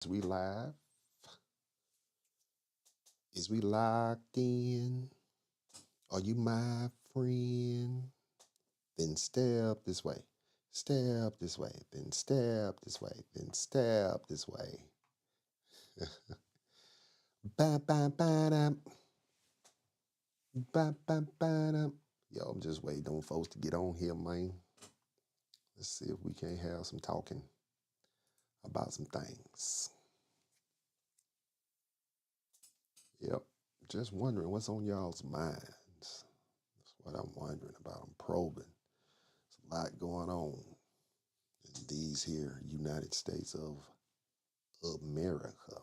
Is we live? Is we locked in? Are you my friend? Then step this way. Step this way. Then step this way. Then step this way. Ba ba ba da. Ba ba ba da. Yo, I'm just waiting on folks to get on here, man. Let's see if we can't have some talking about some things. Yep. Just wondering what's on y'all's minds. That's what I'm wondering about. I'm probing. There's a lot going on in these here United States of America.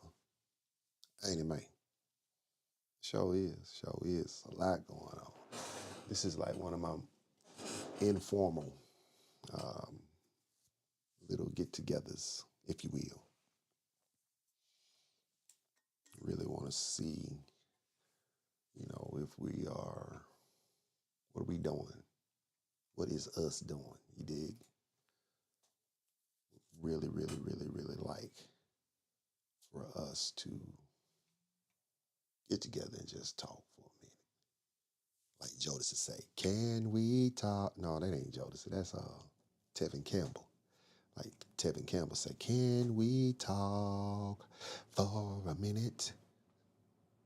Ain't it, man? Sure is. Sure is. A lot going on. This is like one of my informal um, little get togethers, if you will. Really want to see, if we are, what are we doing? What is us doing? You dig? Really, really, really, really like for us to get together and just talk for a minute. Like Jodeci say, can we talk? No, that ain't Jodeci. That's Tevin Campbell. Like Tevin Campbell say, can we talk for a minute?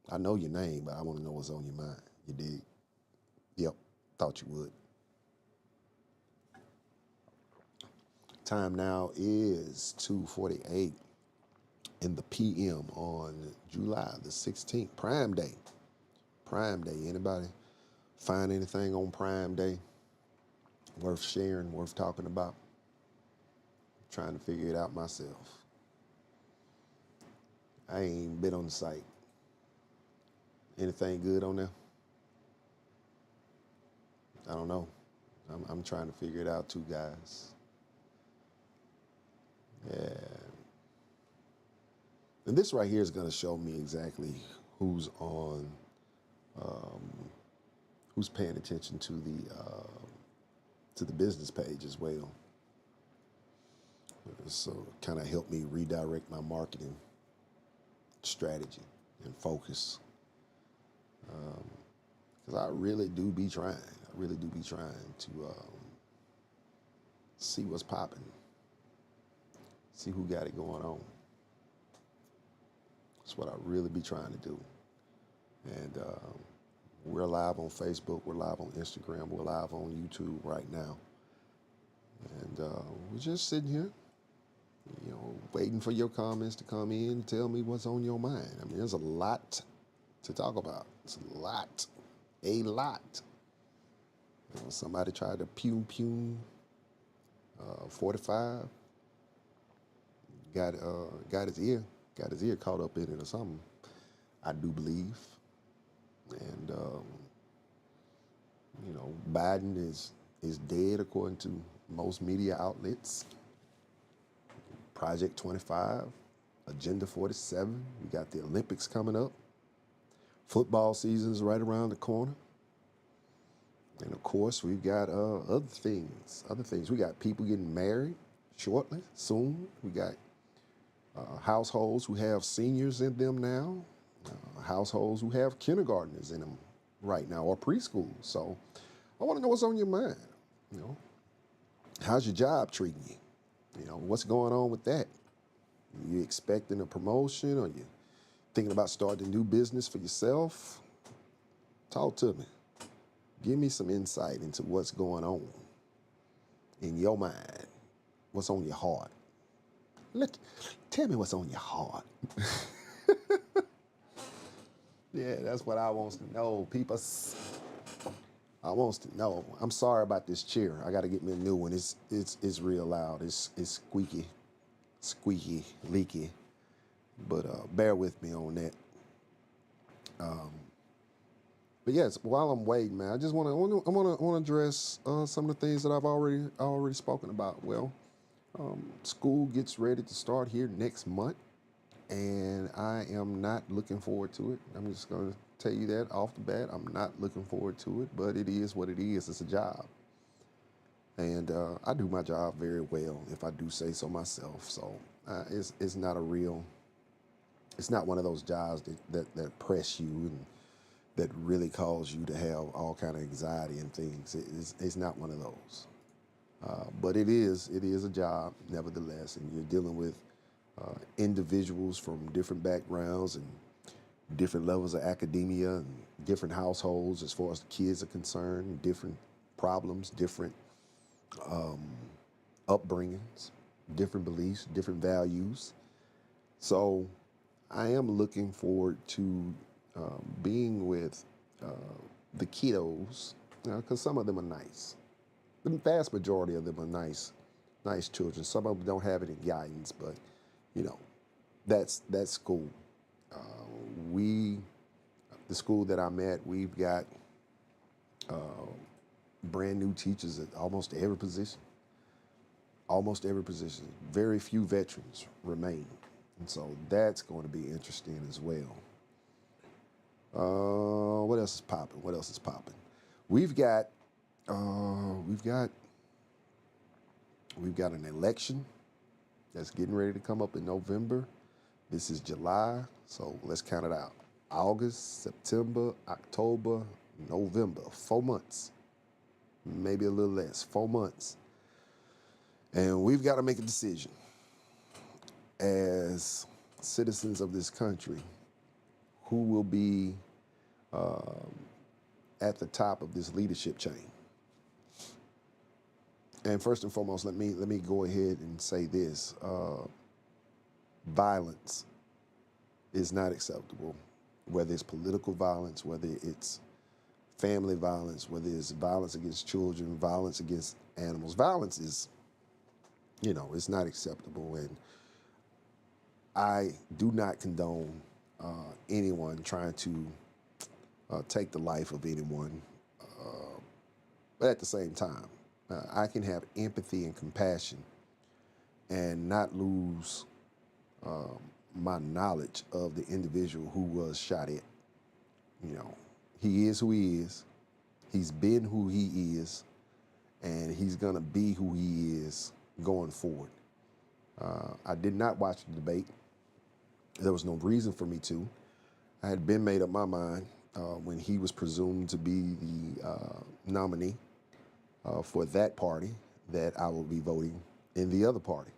I know your name, but I want to know what's on your mind. You dig? Yep, thought you would. Time now is 2:48 in the PM on July the 16th. Prime Day. Prime Day. Anybody find anything on Prime Day worth sharing, worth talking about? Trying to figure it out myself. I ain't been on the site. Anything good on there? I don't know. I'm trying to figure it out too, guys. Yeah. And this right here is going to show me exactly who's on, who's paying attention to the business page as well. So kind of help me redirect my marketing strategy and focus. Because I really do be trying. I really do be trying to see what's popping, see who got it going on. That's what I really be trying to do. And we're live on Facebook, we're live on Instagram, we're live on YouTube right now. And we're just sitting here, waiting for your comments to come in and tell me what's on your mind. I mean, there's a lot to talk about. It's a lot. A lot. Somebody tried to pew pew 45, got his ear caught up in it or something. I do believe, and Biden is dead according to most media outlets. Project 25, Agenda 47. We got the Olympics coming up. Football season's right around the corner. And of course, we've got other things. We got people getting married shortly, soon. We got households who have seniors in them now, households who have kindergartners in them right now, or preschool. So I want to know what's on your mind. You know, how's your job treating you? What's going on with that? You expecting a promotion, or you thinking about starting a new business for yourself? Talk to me. Give me some insight into what's going on in your mind. What's on your heart? Look, tell me what's on your heart. Yeah, that's what I wants to know, people. I wants to know. I'm sorry about this chair. I got to get me a new one. It's real loud. It's squeaky, leaky. But bear with me on that. But yes, while I'm waiting, man, I just want to address some of the things that I've already spoken about. Well, school gets ready to start here next month, and I am not looking forward to it. I'm just going to tell you that off the bat. I'm not looking forward to it, but it is what it is. It's a job, and I do my job very well, if I do say so myself. So it's not a real It's not one of those jobs that press you and that really cause you to have all kind of anxiety and things. It's not one of those. But it is a job, nevertheless, and you're dealing with individuals from different backgrounds and different levels of academia and different households as far as the kids are concerned, different problems, different upbringings, different beliefs, different values. So I am looking forward to being with the kiddos because some of them are nice. The vast majority of them are nice children. Some of them don't have any guidance, but you know, that's cool. Uh, we, the school that I'm at, we've got brand new teachers at almost every position. Almost every position. Very few veterans remain, and so that's going to be interesting as well. What else is popping? What else is popping? We've got we've got we've got an election that's getting ready to come up in November. This is July, so let's count it out. August, September, October, November. 4 months, maybe a little less. 4 months, and we've got to make a decision as citizens of this country who will be at the top of this leadership chain. And first and foremost, let me go ahead and say this: violence is not acceptable. Whether it's political violence, whether it's family violence, whether it's violence against children, violence against animals, violence is, it's not acceptable. And I do not condone anyone trying to take the life of anyone. But at the same time, I can have empathy and compassion and not lose my knowledge of the individual who was shot at. You know, he is who he is. He's been who he is, and he's gonna be who he is going forward. I did not watch the debate. There was no reason for me to. I had been made up my mind when he was presumed to be the nominee for that party that I will be voting in the other party.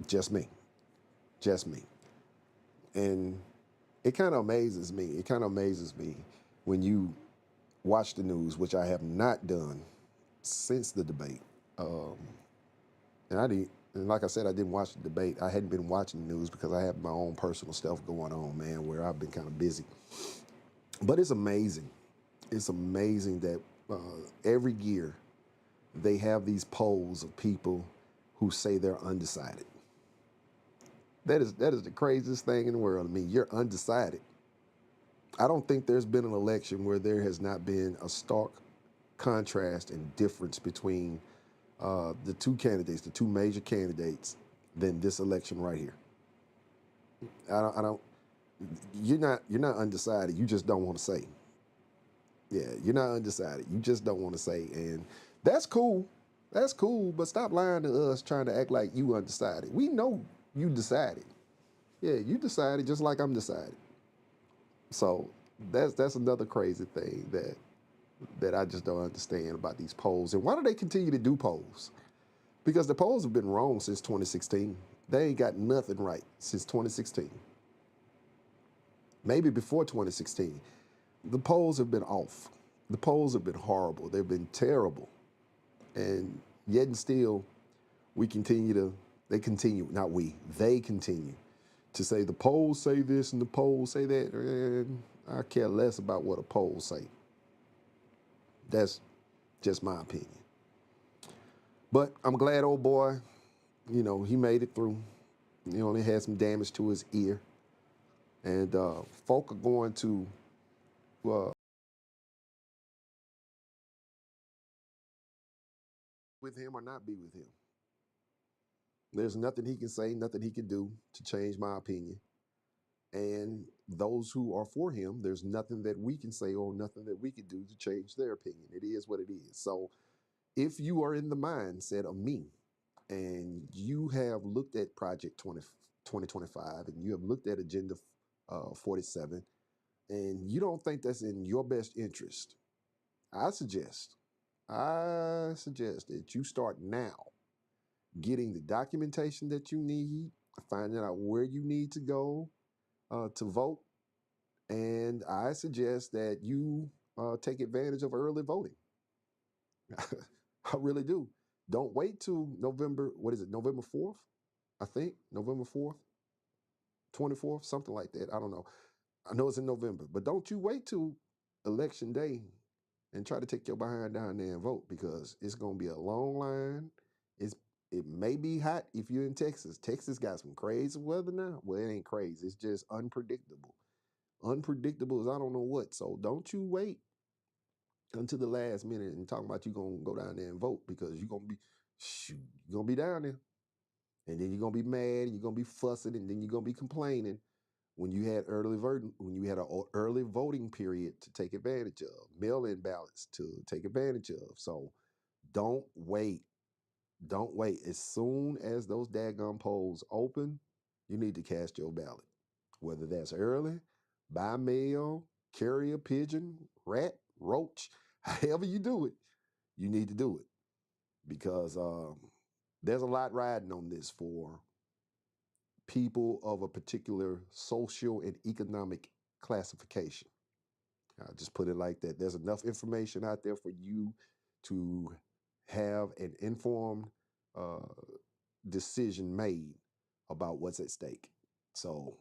Just me. Just me. And it kind of amazes me. It kind of amazes me when you watch the news, which I have not done since the debate. And I didn't, and like I said, I didn't watch the debate. I hadn't been watching the news because I have my own personal stuff going on, man, where I've been kind of busy. But it's amazing. It's amazing that every year they have these polls of people who say they're undecided. That is the craziest thing in the world to me. You're undecided. I don't think there's been an election where there has not been a stark contrast and difference between the two candidates, the two major candidates, than this election right here. I don't. You're not undecided. You just don't want to say. Yeah, you're not undecided. You just don't want to say, and that's cool. That's cool. But stop lying to us, trying to act like you undecided. We know you decided. Yeah, you decided just like I'm decided. So that's another crazy thing that I just don't understand about these polls. And why do they continue to do polls? Because the polls have been wrong since 2016. They ain't got nothing right since 2016. Maybe before 2016. The polls have been off. The polls have been horrible. They've been terrible. And yet and still, they continue, not we, they continue to say the polls say this and the polls say that. And I care less about what a poll say. That's just my opinion. But I'm glad old boy, he made it through. He only had some damage to his ear. And folk are going to uh, with him or not be with him. There's nothing he can say, nothing he can do to change my opinion. And those who are for him, there's nothing that we can say or nothing that we can do to change their opinion. It is what it is. So if you are in the mindset of me and you have looked at Project 20, 2025 and you have looked at Agenda 47 and you don't think that's in your best interest, I suggest, that you start now getting the documentation that you need, finding out where you need to go to vote, and I suggest that you take advantage of early voting. I really do. Don't wait till November. What is it? November 4th, I think. November 4th, 24th, something like that. I don't know. I know it's in November, but don't you wait till election day and try to take your behind down there and vote, because it's going to be a long line. It's it may be hot if you're in Texas. Texas got some crazy weather now. Well, it ain't crazy. It's just unpredictable. Unpredictable as I don't know what. So don't you wait until the last minute and talking about you gonna go down there and vote, because you're gonna be you're gonna be down there. And then you're gonna be mad and you're gonna be fussing and then you're gonna be complaining when you had an early voting period to take advantage of, mail-in ballots to take advantage of. So don't wait. Don't wait. As soon as those daggum polls open, you need to cast your ballot. Whether that's early, by mail, carrier pigeon, rat, roach, however you do it, you need to do it, because there's a lot riding on this for people of a particular social and economic classification. I'll just put it like that. There's enough information out there for you to have an informed uh, decision made about what's at stake. So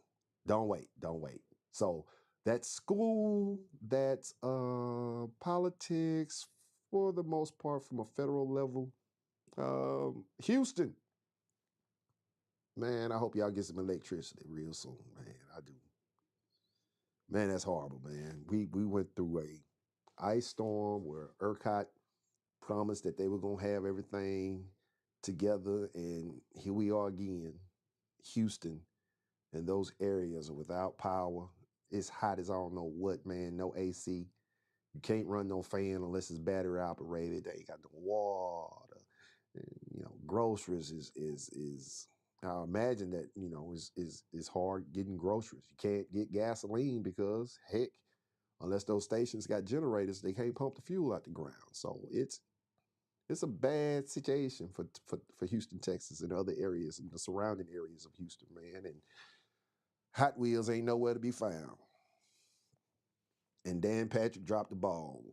don't wait, don't wait. So that's school, that's politics for the most part from a federal level. Houston, man, I hope y'all get some electricity real soon, man. I do. Man, that's horrible, man. We went through a ice storm where ERCOT promised that they were gonna have everything together, and here we are again, Houston, and those areas are without power. It's hot as I don't know what, man. No AC. You can't run no fan unless it's battery operated. They ain't got no water. And, groceries is. I imagine that is hard getting groceries. You can't get gasoline because heck, unless those stations got generators, they can't pump the fuel out the ground. So it's a bad situation for Houston, Texas, and other areas and the surrounding areas of Houston, man. And Hot Wheels ain't nowhere to be found. And Dan Patrick dropped the ball.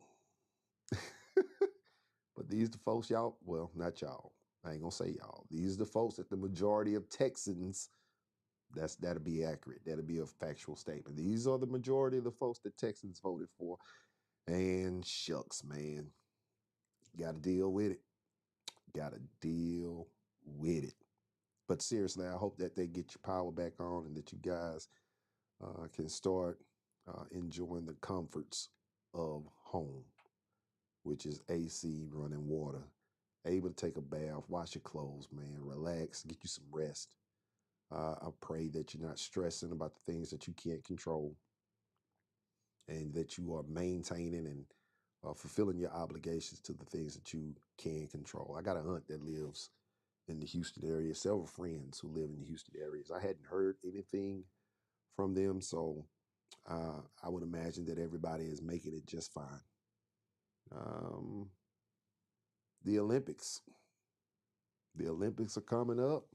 But these the folks y'all, well, not y'all. I ain't gonna say y'all. These are the folks that the majority of Texans, that'll be accurate. That'll be a factual statement. These are the majority of the folks that Texans voted for. And shucks, man. Gotta deal with it. Gotta deal with it. But seriously, I hope that they get your power back on and that you guys can start enjoying the comforts of home, which is AC, running water, able to take a bath, wash your clothes, man, relax, get you some rest. I pray that you're not stressing about the things that you can't control, and that you are maintaining and fulfilling your obligations to the things that you can control. I got an aunt that lives in the Houston area, several friends who live in the Houston areas. I hadn't heard anything from them, so I would imagine that everybody is making it just fine. Um, the Olympics. The Olympics are coming up.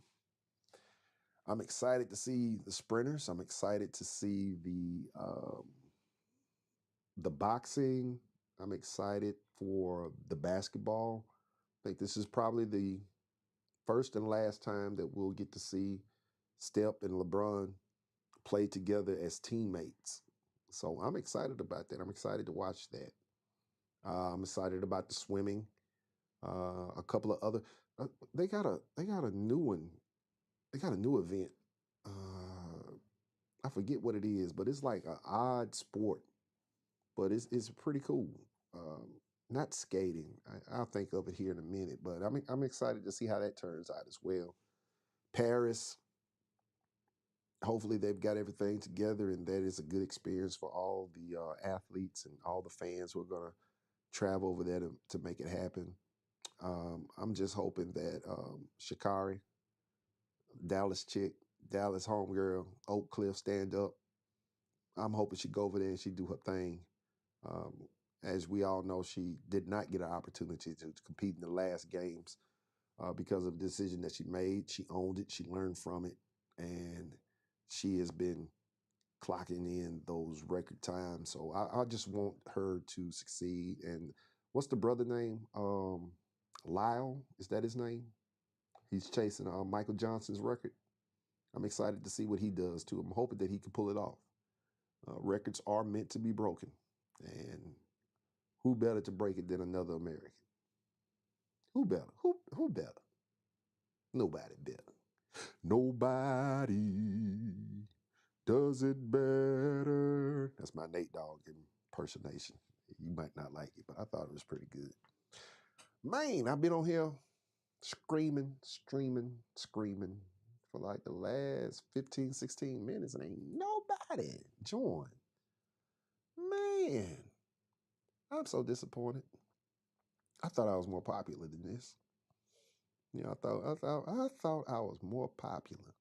I'm excited to see the sprinters. I'm excited to see the boxing. I'm excited for the basketball. I think this is probably the first and last time that we'll get to see Steph and LeBron play together as teammates. So I'm excited about that. I'm excited to watch that. I'm excited about the swimming. A couple of other. They got a new one. They got a new event. I forget what it is, but it's like an odd sport, but it's pretty cool. Not skating. I'll think of it here in a minute, but I'm excited to see how that turns out as well. Paris. Hopefully they've got everything together, and that is a good experience for all the athletes and all the fans who are going to travel over there to make it happen. I'm just hoping that Shakari, Dallas chick, Dallas homegirl, Oak Cliff stand up. I'm hoping she go over there and she do her thing. Um, as we all know, she did not get an opportunity to compete in the last games because of the decision that she made. She owned it. She learned from it, and she has been clocking in those record times. So I just want her to succeed. And what's the brother name? Lyle, is that his name? He's chasing Michael Johnson's record. I'm excited to see what he does too. I'm hoping that he can pull it off. Records are meant to be broken, and who better to break it than another American? Who better? Who better? Nobody better. Nobody does it better. That's my Nate Dogg impersonation. You might not like it, but I thought it was pretty good. Man, I've been on here screaming, streaming, screaming for like the last 15, 16 minutes and ain't nobody joined. Man, I'm so disappointed. I thought I was more popular than this. You know, I thought I was more popular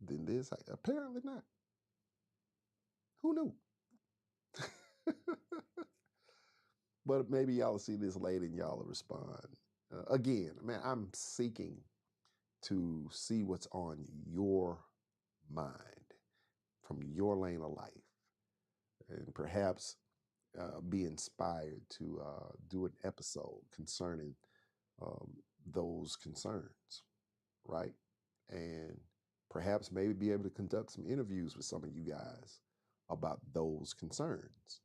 than this. Apparently not. Who knew? But maybe y'all will see this later and y'all will respond. Again, man, I'm seeking to see what's on your mind from your lane of life, and perhaps be inspired to do an episode concerning those concerns, right? And perhaps maybe be able to conduct some interviews with some of you guys about those concerns.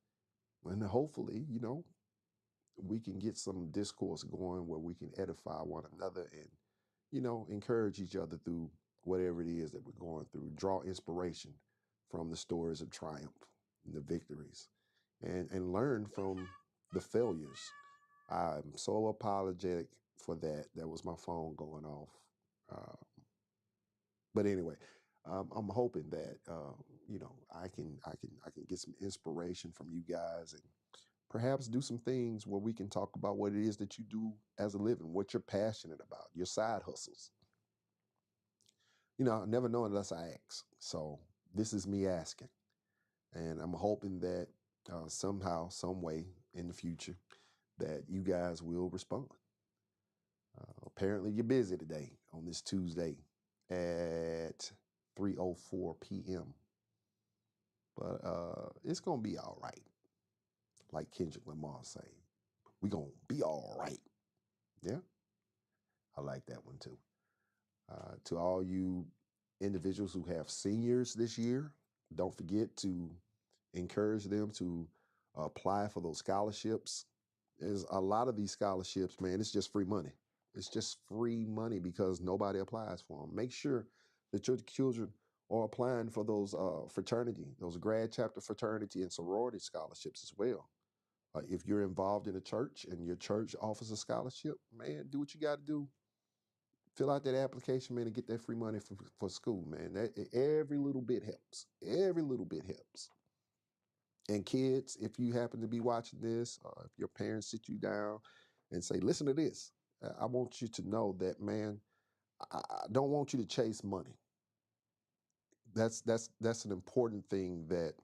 And hopefully, we can get some discourse going where we can edify one another and, encourage each other through whatever it is that we're going through, draw inspiration from the stories of triumph and the victories, and learn from the failures. I'm so apologetic for that. That was my phone going off. But anyway, I'm hoping that I can get some inspiration from you guys and perhaps do some things where we can talk about what it is that you do as a living, what you're passionate about, your side hustles. I never know unless I ask. So this is me asking, and I'm hoping that somehow, some way in the future, that you guys will respond. Apparently, you're busy today on this Tuesday at 3:04 p.m. But it's gonna be all right, like Kendrick Lamar say. We gonna be all right. Yeah, I like that one too. To all you individuals who have seniors this year, don't forget to encourage them to apply for those scholarships. There's a lot of these scholarships, man, it's just free money. It's just free money because nobody applies for them. Make sure that your children are applying for those fraternity, those grad chapter fraternity and sorority scholarships as well. If you're involved in a church and your church offers a scholarship, man, do what you got to do. Fill out that application, man, and get that free money for school, man. Every little bit helps. Every little bit helps. And kids, if you happen to be watching this, if your parents sit you down and say, listen to this, I want you to know that, man, I don't want you to chase money. That's an important thing that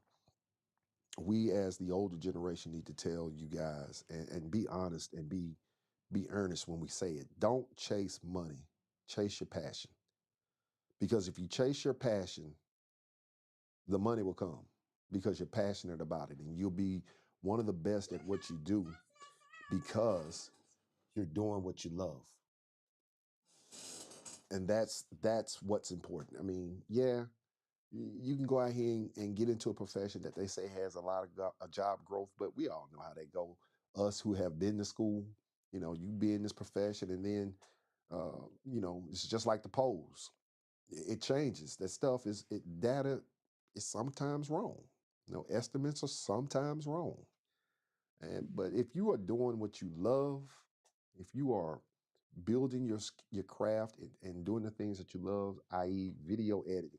we as the older generation need to tell you guys, and be honest and be earnest when we say it. Don't chase money. Chase your passion. Because if you chase your passion, the money will come because you're passionate about it, and you'll be one of the best at what you do because you're doing what you love. And that's what's important. I mean, yeah, you can go out here and get into a profession that they say has a lot of job growth, but we all know how they go. Us who have been to school, you be in this profession, and then it's just like the polls. It changes. That stuff data is sometimes wrong. Estimates are sometimes wrong. But if you are doing what you love, if you are building your craft and doing the things that you love, i.e., video editing,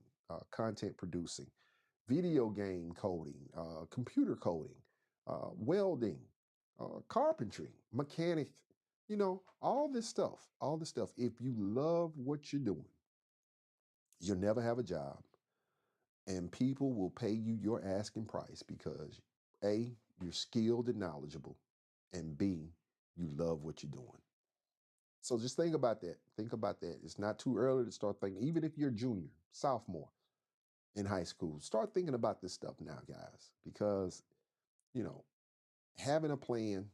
content producing, video game coding, computer coding, welding, carpentry, mechanic, all this stuff, all this stuff. If you love what you're doing, you'll never have a job. And people will pay you your asking price because A, you're skilled and knowledgeable, and B, you love what you're doing. So just think about that. Think about that. It's not too early to start thinking, even if you're a junior, sophomore in high school, start thinking about this stuff now, guys, because, you know, having a plan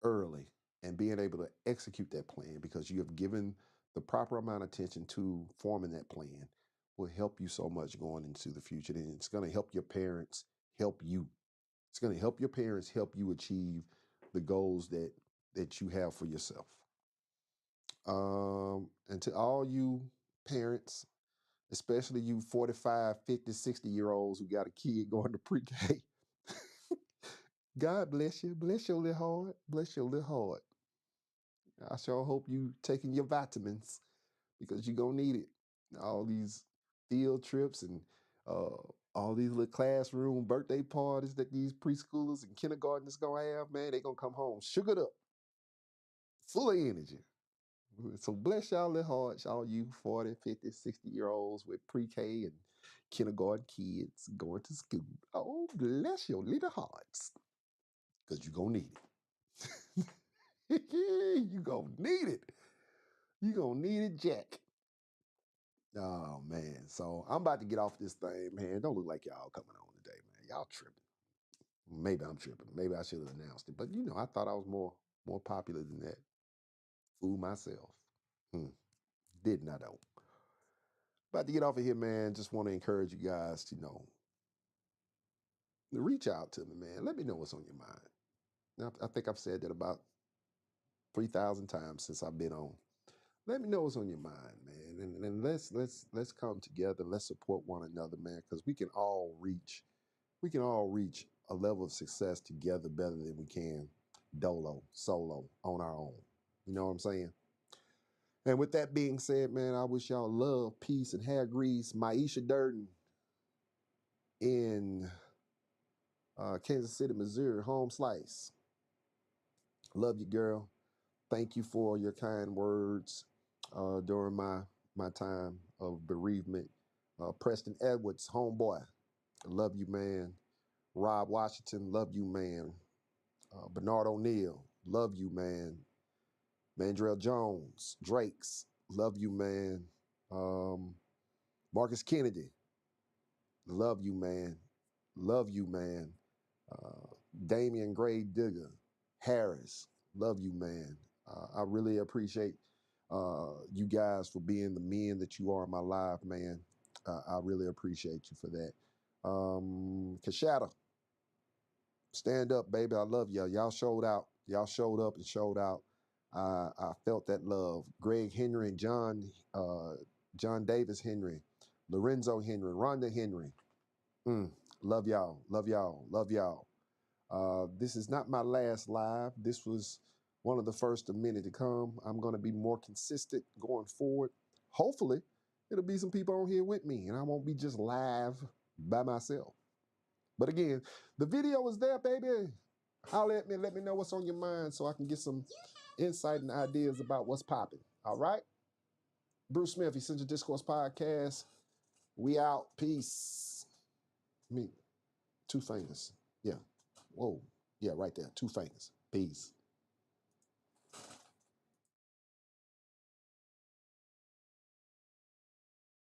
early and being able to execute that plan because you have given the proper amount of attention to forming that plan will help you so much going into the future. And it's going to help your parents help you. It's going to help your parents help you achieve the goals that you have for yourself. And to all you parents, especially you 45, 50, 60-year olds who got a kid going to pre-K, God bless you. Bless your little heart. Bless your little heart. I sure hope you taking your vitamins because you're gonna need it. All these field trips and uh, all these little classroom birthday parties that these preschoolers and kindergartners gonna have, man, they gonna come home sugared up, full of energy. So bless y'all little hearts, all you 40, 50, 60-year olds with pre-K and kindergarten kids going to school. Oh, bless your little hearts, because you're gonna need it. You gonna need it. You gonna need it, Jack. Oh man, so I'm about to get off this thing, man. Don't look like y'all coming on today, man. Y'all tripping. Maybe I'm tripping. Maybe I should have announced it, but I thought I was more popular than that. Fool myself. Hmm. Didn't I though? About to get off of here, man. Just want to encourage you guys to reach out to me, man. Let me know what's on your mind. Now, I think I've said that about 3,000 times since I've been on. Let me know what's on your mind, man, and let's come together. Let's support one another, man, because we can all reach a level of success together better than we can solo, on our own. You know what I'm saying? And with that being said, man, I wish y'all love, peace, and hair grease. Maisha Durden in Kansas City, Missouri, home slice. Love you, girl. Thank you for your kind words during my time of bereavement. Preston Edwards, homeboy. Love you, man. Rob Washington, love you, man. Bernard O'Neill, love you, man. Mandrell Jones, Drakes, love you, man. Um, Marcus Kennedy, love you, man. Love you, man. Damian Gray Digger, Harris, love you, man. I really appreciate you guys for being the men that you are in my life, man. I really appreciate you for that. Kashada, stand up, baby. I love y'all. Y'all showed out. Y'all showed up and showed out. I felt that love. Greg Henry and John Davis Henry, Lorenzo Henry, Rhonda Henry. Love y'all. Love y'all. Love y'all. This is not my last live. This was one of the first of many to come. I'm going to be more consistent going forward. Hopefully, it'll be some people on here with me, and I won't be just live by myself. But again, the video is there, baby. Holler at me and let me know what's on your mind so I can get some insight and ideas about what's popping. All right? Bruce Smith, Essential Discourse Podcast. We out. Peace. Me, two fingers. Yeah. Whoa. Yeah, right there. Two fingers. Peace.